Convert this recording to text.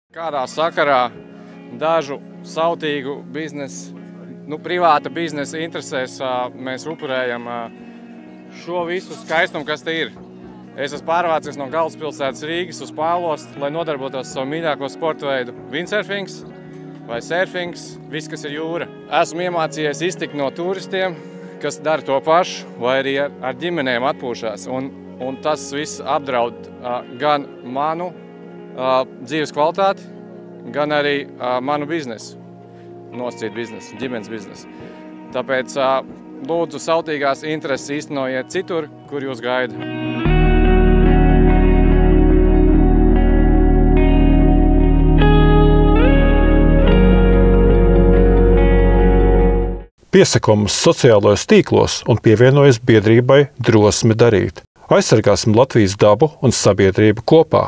Kādā sakarā dažu sautīgu biznesu, privāta biznesa interesēs mēs upurējam šo visu skaistumu, kas te ir. Es esmu pārvācies no galvaspilsētas Rīgas uz Pālostu, lai nodarbotos savu mīļāko sporta veidu – windsurfings vai surfings, viss, kas ir jūra. Esmu iemācījies iztikt no turistiem, kas dara to pašu, vai arī ar ģimenēm atpūšās. Un tas viss apdraud gan manu dzīves kvalitāti, gan arī manu biznesu, nosacīt biznesu, ģimenes biznesu. Tāpēc lūdzu sautīgās intereses īstenojiet citur, kur jūs gaida. Piesako mums sociālajos tīklos un pievienojas biedrībai Drosme darīt. Aizsargāsim Latvijas dabu un sabiedrību kopā!